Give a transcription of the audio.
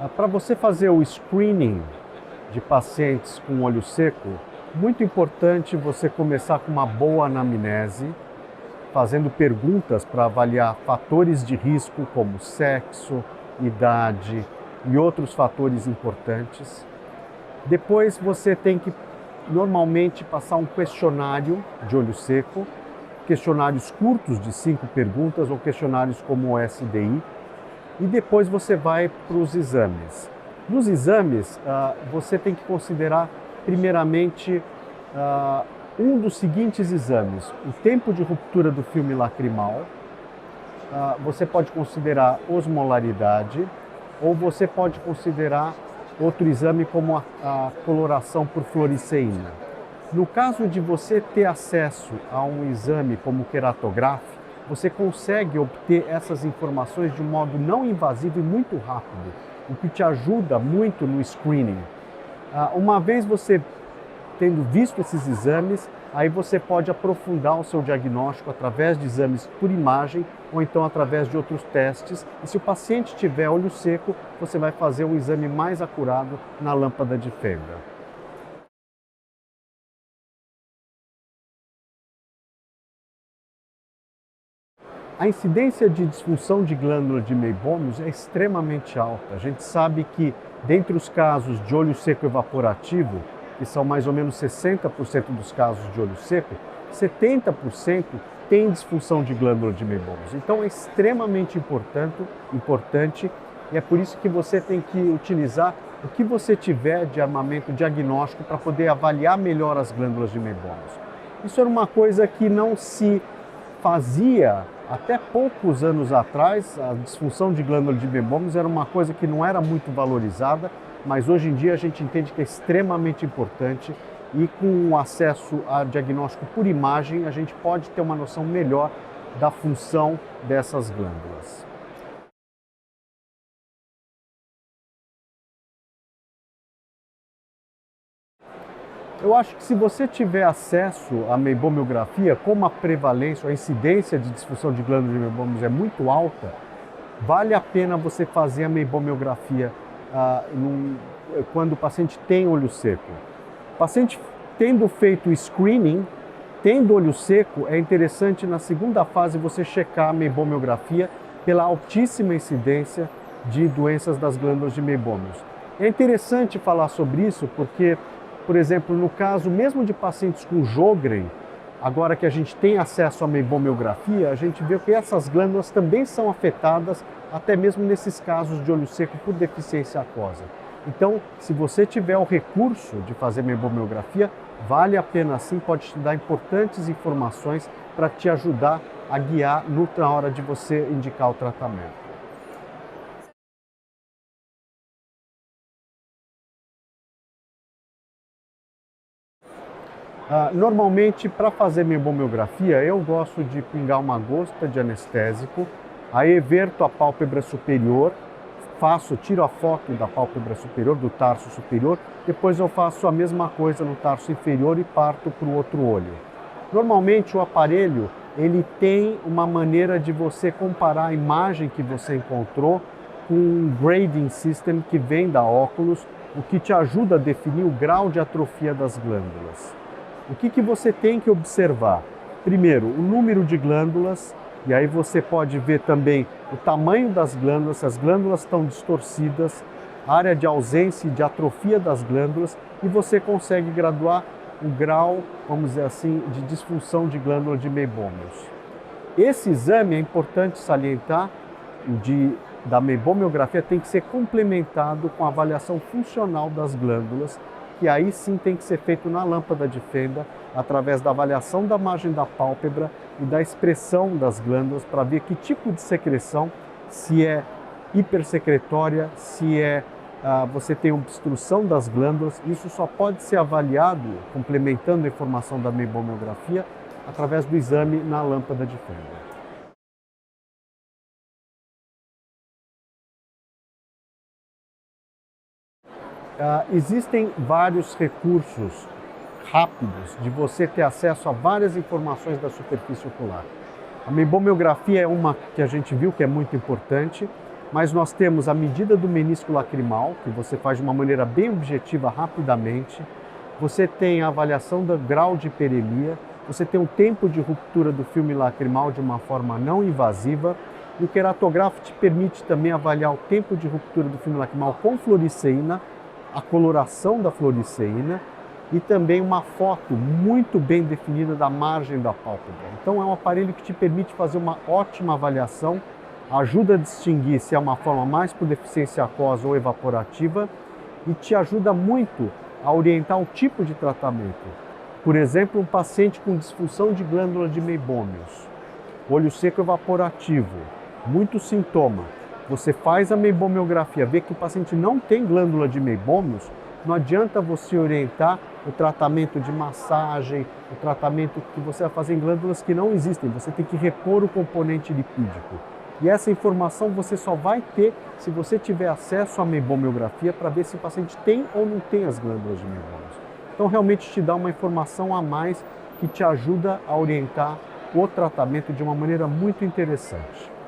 Para você fazer o screening de pacientes com olho seco, muito importante você começar com uma boa anamnese, fazendo perguntas para avaliar fatores de risco como sexo, idade e outros fatores importantes. Depois você tem que normalmente passar um questionário de olho seco, questionários curtos de 5 perguntas ou questionários como o SDI, e depois você vai para os exames. Nos exames, você tem que considerar primeiramente um dos seguintes exames: o tempo de ruptura do filme lacrimal, você pode considerar osmolaridade, ou você pode considerar outro exame como a coloração por fluoresceína. No caso de você ter acesso a um exame como o queratográfico, você consegue obter essas informações de um modo não invasivo e muito rápido, o que te ajuda muito no screening. Uma vez você tendo visto esses exames, aí você pode aprofundar o seu diagnóstico através de exames por imagem ou então através de outros testes. E se o paciente tiver olho seco, você vai fazer um exame mais acurado na lâmpada de fenda. A incidência de disfunção de glândula de Meibomius é extremamente alta. A gente sabe que, dentre os casos de olho seco evaporativo, que são mais ou menos 60% dos casos de olho seco, 70% tem disfunção de glândula de Meibomius. Então é extremamente importante e é por isso que você tem que utilizar o que você tiver de armamento diagnóstico para poder avaliar melhor as glândulas de Meibomius. Isso era uma coisa que não se fazia até poucos anos atrás. A disfunção de glândula de Meibomius era uma coisa que não era muito valorizada, mas hoje em dia a gente entende que é extremamente importante e com o acesso a diagnóstico por imagem a gente pode ter uma noção melhor da função dessas glândulas. Eu acho que se você tiver acesso à meibomiografia, como a prevalência, a incidência de disfunção de glândula de Meibomius é muito alta, vale a pena você fazer a meibomiografia quando o paciente tem olho seco. O paciente tendo feito o screening, tendo olho seco, é interessante na segunda fase você checar a meibomiografia pela altíssima incidência de doenças das glândulas de Meibomius. É interessante falar sobre isso porque, por exemplo, no caso mesmo de pacientes com Sjögren, agora que a gente tem acesso à meibomiografia, a gente vê que essas glândulas também são afetadas, até mesmo nesses casos de olho seco por deficiência aquosa. Então, se você tiver o recurso de fazer meibomiografia, vale a pena sim, pode te dar importantes informações para te ajudar a guiar na hora de você indicar o tratamento. Normalmente, para fazer meibomiografia, eu gosto de pingar uma gota de anestésico, aí everto a pálpebra superior, tiro a foto da pálpebra superior, do tarso superior, depois eu faço a mesma coisa no tarso inferior e parto para o outro olho. Normalmente o aparelho ele tem uma maneira de você comparar a imagem que você encontrou com um grading system que vem da óculos, o que te ajuda a definir o grau de atrofia das glândulas. O que você tem que observar? Primeiro, o número de glândulas, e aí você pode ver também o tamanho das glândulas, se as glândulas estão distorcidas, área de ausência e de atrofia das glândulas, e você consegue graduar o grau, vamos dizer assim, de disfunção de glândula de Meibomius. Esse exame, é importante salientar, da meibomiografia tem que ser complementado com a avaliação funcional das glândulas, que aí sim tem que ser feito na lâmpada de fenda, através da avaliação da margem da pálpebra e da expressão das glândulas, para ver que tipo de secreção, se é hipersecretória, se você tem obstrução das glândulas. Isso só pode ser avaliado, complementando a informação da meibomiografia, através do exame na lâmpada de fenda. Existem vários recursos rápidos de você ter acesso a várias informações da superfície ocular. A meibomiografia é uma que a gente viu que é muito importante. mas nós temos a medida do menisco lacrimal, que você faz de uma maneira bem objetiva rapidamente. Você tem a avaliação do grau de hiperemia, você tem o tempo de ruptura do filme lacrimal de uma forma não invasiva, e o queratográfico te permite também avaliar o tempo de ruptura do filme lacrimal com fluoresceína, a coloração da fluoresceína e também uma foto muito bem definida da margem da pálpebra. Então é um aparelho que te permite fazer uma ótima avaliação, ajuda a distinguir se é uma forma mais por deficiência aquosa ou evaporativa e te ajuda muito a orientar o tipo de tratamento. Por exemplo, um paciente com disfunção de glândula de meibômios, olho seco evaporativo, muito sintoma. Você faz a meibomiografia, vê que o paciente não tem glândula de meibômios, não adianta você orientar o tratamento de massagem, o tratamento que você vai fazer em glândulas que não existem. Você tem que repor o componente lipídico. E essa informação você só vai ter se você tiver acesso à meibomiografia para ver se o paciente tem ou não tem as glândulas de meibômios. Então realmente te dá uma informação a mais que te ajuda a orientar o tratamento de uma maneira muito interessante.